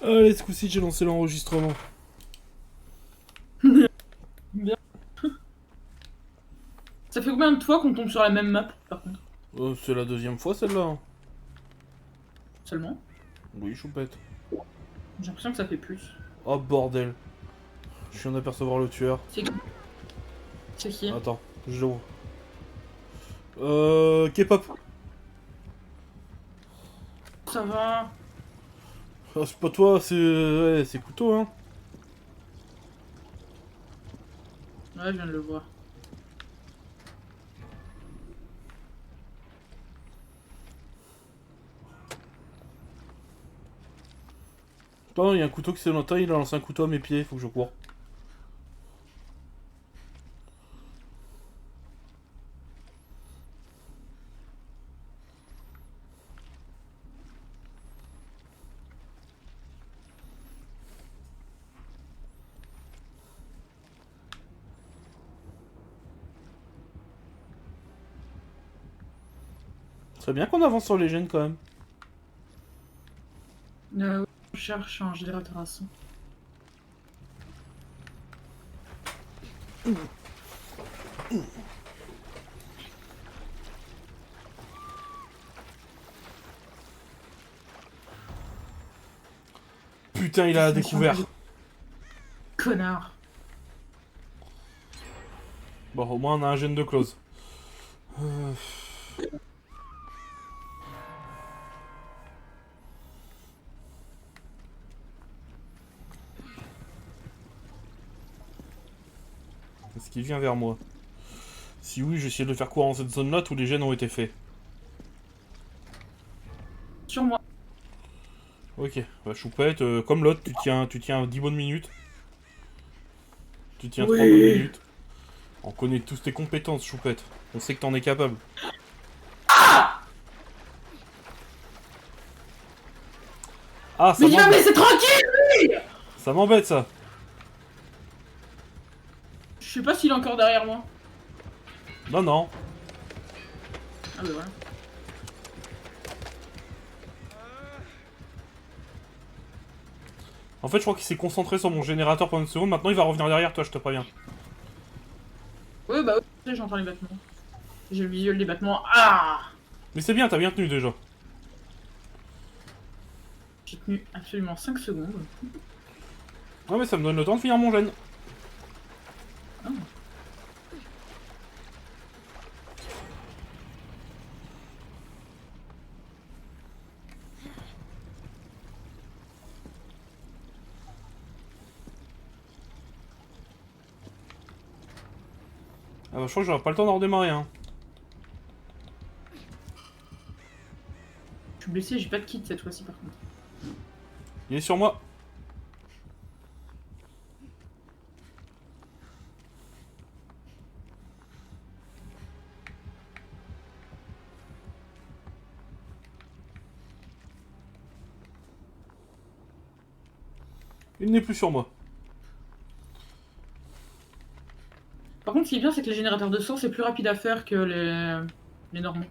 Allez, ce coup-ci, j'ai lancé l'enregistrement. Bien. Ça fait combien de fois qu'on tombe sur la même map, par contre? C'est la deuxième fois, celle-là. Hein. Seulement? Oui, choupette. J'ai l'impression que ça fait plus. Oh, bordel. Je viens d'apercevoir le tueur. C'est qui? C'est qui? Attends, je l'ouvre. K-pop. Ça va? Ah, c'est pas toi, c'est... Ouais, c'est couteau, hein. Ouais, je viens de le voir. Non, il y a un couteau qui s'est longtemps, il a lancé un couteau à mes pieds, faut que je cours. C'est bien qu'on avance sur les gènes, quand même. On cherche un générateur à son. Putain, il a découvert. Connard. Bon, au moins, on a un gène de close. Est-ce qu'il vient vers moi? Si oui, j'essaie de le faire courir dans cette zone-là, tous les gènes ont été faits. Sur moi. Ok, bah choupette, comme l'autre, tu tiens 10 bonnes minutes. Tu tiens 3 bonnes Oui. minutes. On connaît tous tes compétences, choupette. On sait que t'en es capable. Ah, Mais il va me laisser tranquille, lui! ça m'embête, ça. Je sais pas s'il est encore derrière moi. Non, non. Ah bah voilà. En fait, je crois qu'il s'est concentré sur mon générateur pendant une seconde. Maintenant, il va revenir derrière toi, je te préviens. Ouais, bah oui, j'entends les battements. J'ai le visuel des battements. Ah! Mais c'est bien, t'as bien tenu déjà. J'ai tenu absolument 5 secondes. Ouais, mais ça me donne le temps de finir mon gène. Ah. Ah bah, je crois que j'aurai pas le temps d'en redémarrer, hein. Je suis blessé, j'ai pas de kit cette fois-ci par contre. Il est sur moi. Il n'est plus sur moi. Par contre, ce qui est bien, c'est que les générateurs de sang, c'est plus rapide à faire que les normaux.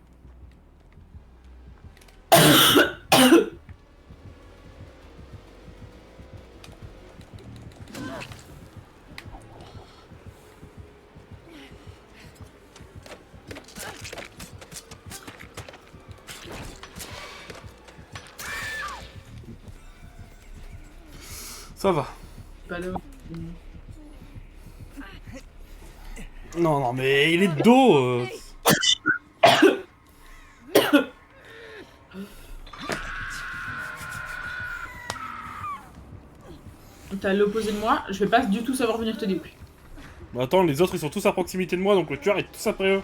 Ça va. Pas de... Non, non, mais il est de dos. T'es à l'opposé de moi, je vais pas du tout savoir venir te déboucher. Bah attends, les autres ils sont tous à proximité de moi, donc le tueur est tous après eux.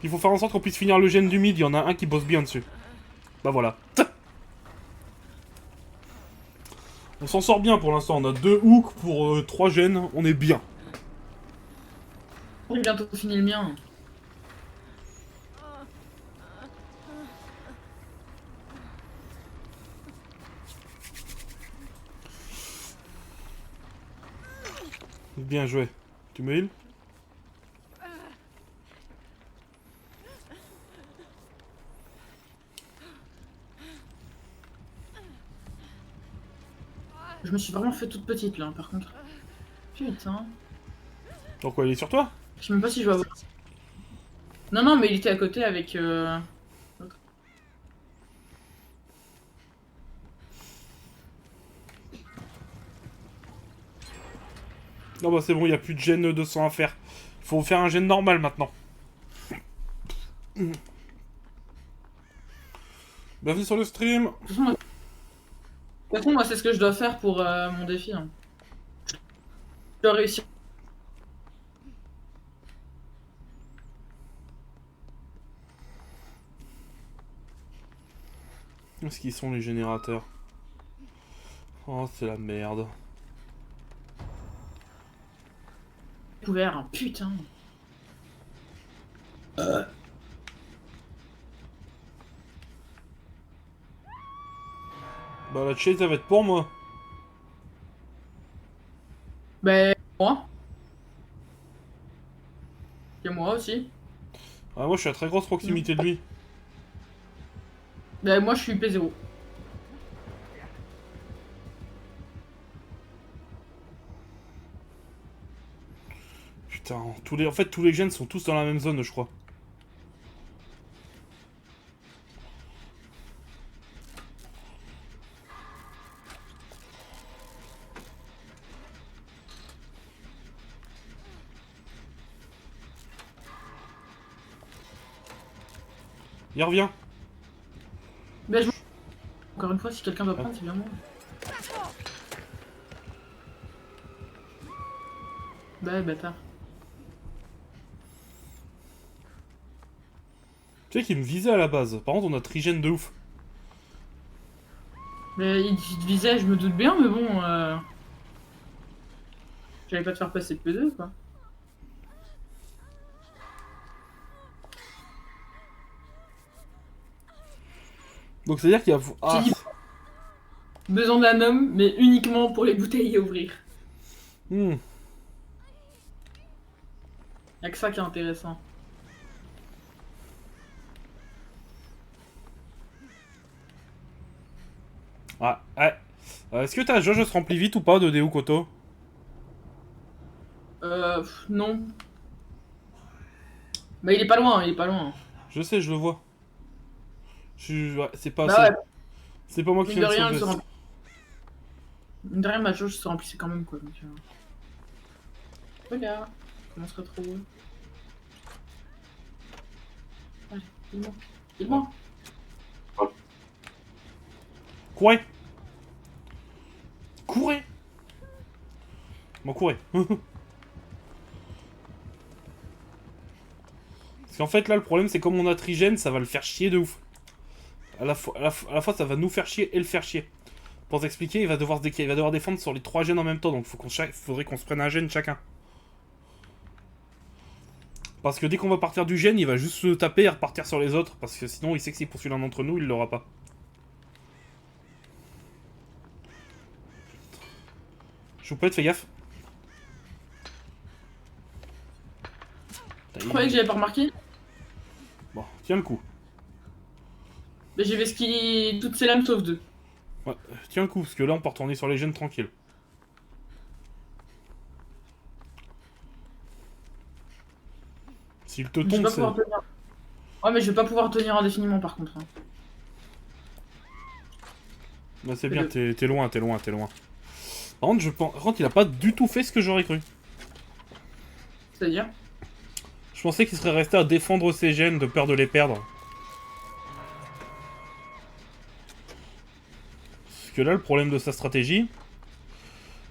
Il faut faire en sorte qu'on puisse finir le gène du mid, il y en a un qui bosse bien dessus. Bah voilà. On s'en sort bien pour l'instant, on a 2 hooks pour 3 gènes, on est bien. J'ai bientôt fini le mien. Bien joué. Tu me heal? Je me suis vraiment fait toute petite là, par contre. Putain. Donc quoi, il est sur toi? Je sais même pas si je vais avoir. Non, non, mais il était à côté avec. L'autre. Non bah c'est bon, il n'y a plus de gène de sang à faire. Il faut faire un gène normal maintenant. Bienvenue sur le stream. De toute façon, moi, c'est ce que je dois faire pour mon défi. Hein. Je dois réussir. Où est-ce qu'ils sont les générateurs? Oh, c'est la merde. Couvert, hein. Putain. Bah la chase, ça va être pour moi. Ben, moi. Et moi aussi. Ah, moi je suis à très grosse proximité de lui. Ben, moi, je suis P0. Putain, en fait tous les gènes sont tous dans la même zone, je crois. Il revient. Ben, encore une fois, si quelqu'un doit prendre, c'est bien moi. Ben, bâtard. Tu sais qu'il me visait à la base. Par contre, on a trigène de ouf. Mais il te visait, je me doute bien, mais bon. J'allais pas te faire passer de P2, quoi. Donc c'est à dire qu'il y a. Ah, J'ai dit besoin d'un homme, mais uniquement pour les bouteilles à ouvrir. hmm. Y'a que ça qui est intéressant. Ah, ouais. Est-ce que ta jauge se remplit vite ou pas de Deo Koto? Non. Bah, il est pas loin, il est pas loin. Je sais, je le vois. Ouais, c'est pas Bah assez. ouais, C'est pas moi qui mine fais de le rien, elle se geste. remplit. Mine de rien, ma jauge se remplissait quand même, quoi. Donc, regarde, comment se retrouve. Allez, dis-moi. Dis-moi. Courez! Courez! Bon, courez. Parce qu'en fait, là, le problème, c'est comme on a trigène, ça va le faire chier de ouf. À la fois, ça va nous faire chier et le faire chier. Pour t'expliquer, il va devoir défendre sur les 3 gènes en même temps, donc faudrait qu'on se prenne un gène chacun. Parce que dès qu'on va partir du gène, il va juste se taper et repartir sur les autres, parce que sinon, il sait que s'il poursuit l'un d'entre nous, il l'aura pas. Choupette, fais gaffe. Je croyais que j'avais pas remarqué. Bon, tiens le coup. Mais j'ai vesquillé toutes ces lames sauf 2. Ouais, tiens le coup, parce que là, on peut retourner sur les gènes tranquille. S'il te Je vais tombe, pas c'est... pouvoir tenir. Ouais, mais je vais pas pouvoir tenir indéfiniment par contre. Hein. Bah, c'est bien, t'es loin, t'es loin, t'es loin. Par contre, par contre, il a pas du tout fait ce que j'aurais cru. C'est-à-dire Je pensais qu'il serait resté à défendre ses gènes de peur de les perdre. Parce que là, le problème de sa stratégie,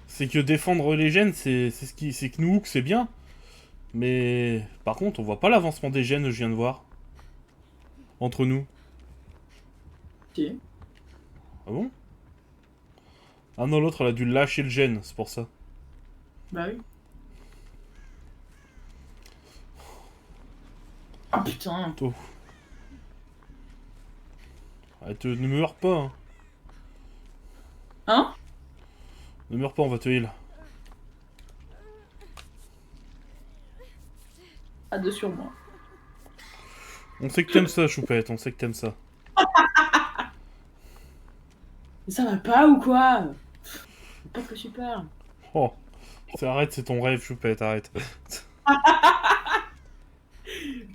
c'est que défendre les gènes, c'est que nous, que c'est bien. Mais par contre, on voit pas l'avancement des gènes, je viens de voir. Entre nous. Ok. Ah bon? Ah non, l'autre, elle a dû lâcher le gène, c'est pour ça. Bah oui. Ah putain. Oh. Ah, ne meurs pas, hein. Hein? Ne meurs pas, on va te heal. À deux sur moi. On sait que t'aimes ça, Choupette, on sait que t'aimes ça. Mais ça va pas ou quoi? Pas que super. Oh, arrête, c'est ton rêve, choupette, arrête.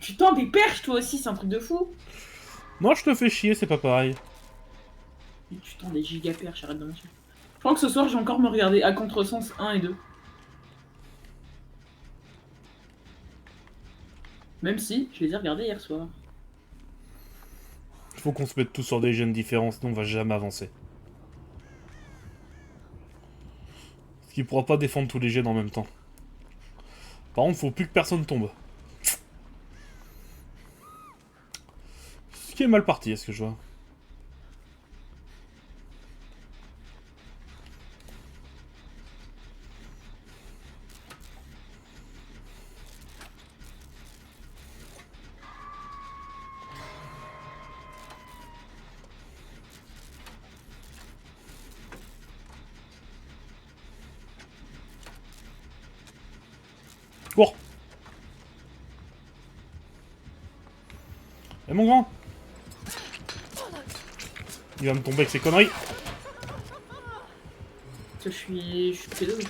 Tu tends des perches toi aussi, c'est un truc de fou. Non, je te fais chier, c'est pas pareil. Et tu tends des giga perches, arrête de mentir. Je crois que ce soir, j'ai encore me regarder à contresens 1 et 2. Même si, je les ai regardés hier soir. Faut qu'on se mette tous sur des gènes différents, sinon on va jamais avancer. Parce qu'il pourra pas défendre tous les gènes en même temps. Par contre, faut plus que personne tombe. Ce qui est mal parti, est-ce que je vois. Cours. Eh mon grand. Il va me tomber avec ses conneries. Je suis pédo aussi.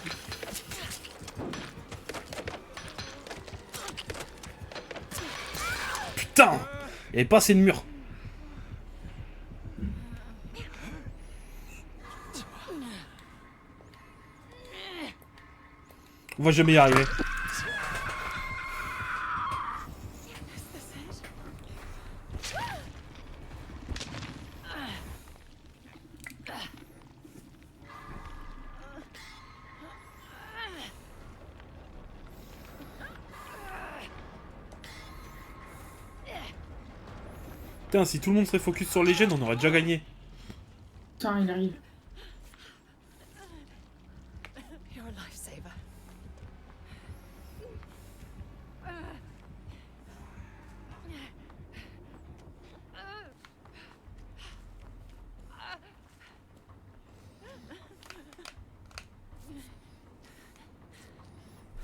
Putain. Il y avait pas assez de murs. On va jamais y arriver. Putain, si tout le monde serait focus sur les gènes, on aurait déjà gagné. Putain, il arrive. You're a lifesaver.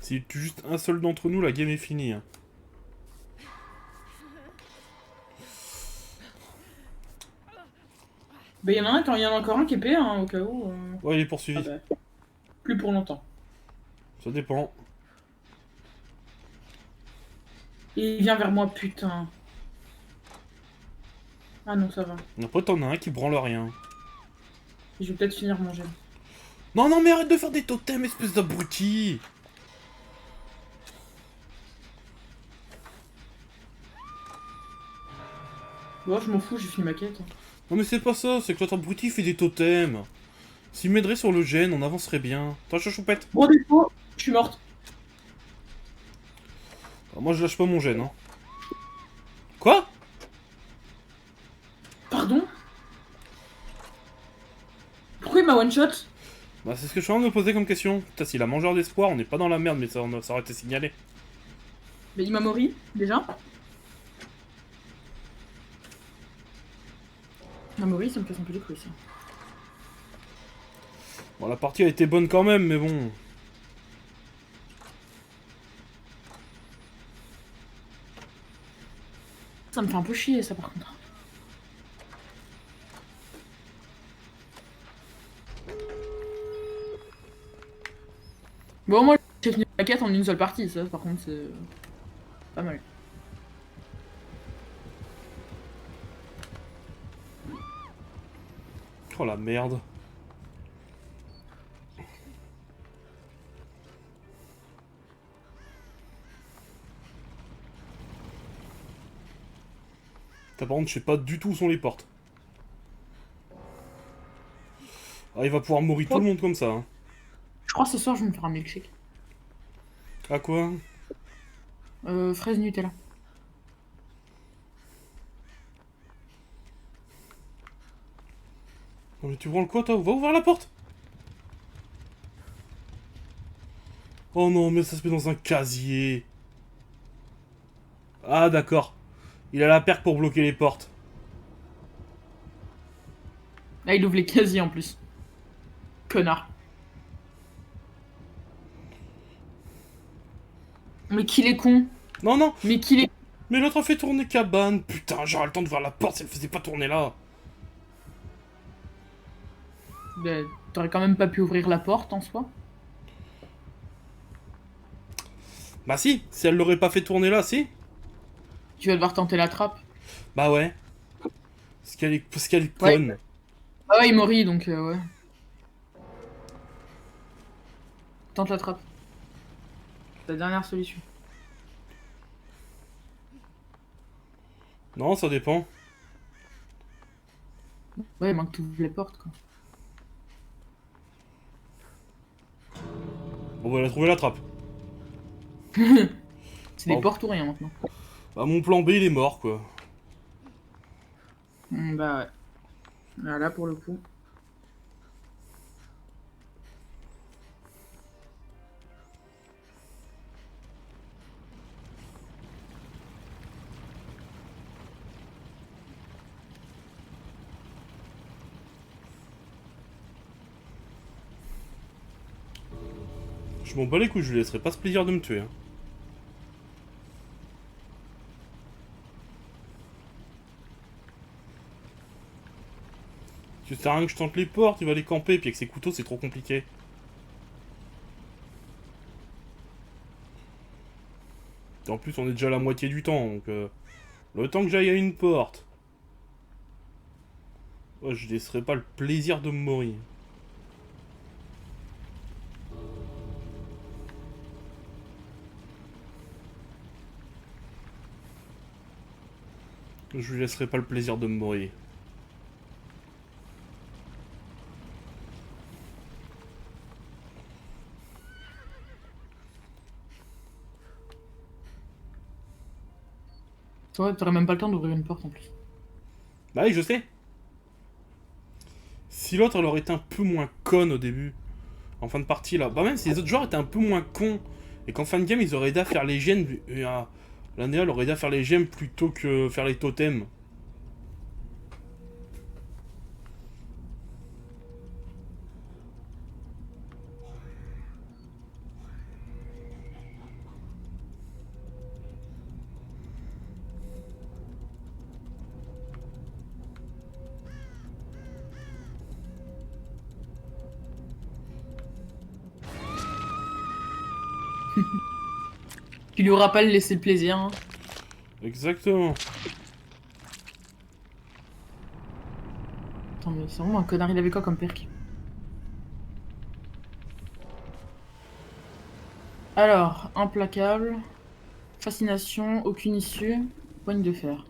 S'il tue juste un seul d'entre nous, la game est finie. Hein. Bah, il y en a un, quand il y en a encore un qui est PA, hein, au cas où. Ouais, il est poursuivi. Ah bah, plus pour longtemps. Ça dépend. Et il vient vers moi, putain. Ah non, ça va. Après, t'en as un qui branle rien. Je vais peut-être finir mon gel. Non, non, mais arrête de faire des totems, espèce d'abruti. Bon, je m'en fous, j'ai fini ma quête. Hein. Non, mais c'est pas ça, c'est que l'autre abruti fait des totems. S'il m'aiderait sur le gène, on avancerait bien. Attends, choupette. Gros défaut, je suis morte. Alors, moi, je lâche pas mon gène, hein. Quoi? Pardon? Pourquoi il m'a one-shot? Bah, c'est ce que je suis en train de me poser comme question. Putain, s'il a mangeur d'espoir, on n'est pas dans la merde, mais ça aurait été signalé. Mais il m'a mori, déjà. Il m'a mori, ça me casse un peu les couilles, ça. Bon, la partie a été bonne quand même, mais bon. Ça me fait un peu chier, ça, par contre. Bon, moi, j'ai fini la quête en une seule partie, ça, par contre, c'est pas mal. Oh la merde. Par contre, je sais pas du tout où sont les portes. Ah, il va pouvoir mourir tout le monde comme ça. Hein. Je crois que ce soir, je vais me faire un milkshake. À quoi? Fraise Nutella. Non mais tu branles quoi toi? Va ouvrir la porte! Oh non, mais ça se met dans un casier. Ah d'accord. Il a la perque pour bloquer les portes. Là, il ouvre les casiers en plus. Connard. Mais qu'il est con. Non, non. Mais qu'il est... Mais l'autre a fait tourner cabane. Putain, j'aurais le temps de voir la porte si elle faisait pas tourner là. T'aurais quand même pas pu ouvrir la porte en soi. Bah si elle l'aurait pas fait tourner là, si. Tu vas devoir tenter la trappe. Bah ouais. Parce qu'elle est Ouais. conne. Ah ouais, il mourit donc ouais. Tente la trappe. C'est la dernière solution. Non, ça dépend. Ouais, il manque que t'ouvres les portes quoi. Bon, bah, elle a trouvé la trappe. C'est des Bon. portes ou rien maintenant. Bah, mon plan B, il est mort, quoi. Bah ouais. Là pour le coup. Je m'en bats les couilles, je lui laisserai pas ce plaisir de me tuer. Hein. Ça sert à rien que je tente les portes, il va les camper, puis avec ses couteaux, c'est trop compliqué. Et en plus, on est déjà à la moitié du temps, donc... le temps que j'aille à une porte... Oh, je laisserai pas le plaisir de me mourir. Je lui laisserai pas le plaisir de me mourir. Toi, t'aurais même pas le temps d'ouvrir une porte en plus. Bah oui, je sais. Si l'autre, elle aurait été un peu moins conne au début, en fin de partie, là. Bah même si les autres joueurs étaient un peu moins cons, et qu'en fin de game, ils auraient aidé à faire les gemmes, la Néa, elle aurait aidé à faire les gemmes plutôt que faire les totems. Tu lui auras pas laissé le plaisir. Hein. Exactement. Attends, mais c'est vraiment un connard, il avait quoi comme perk? Alors, implacable, fascination, aucune issue, poigne de fer.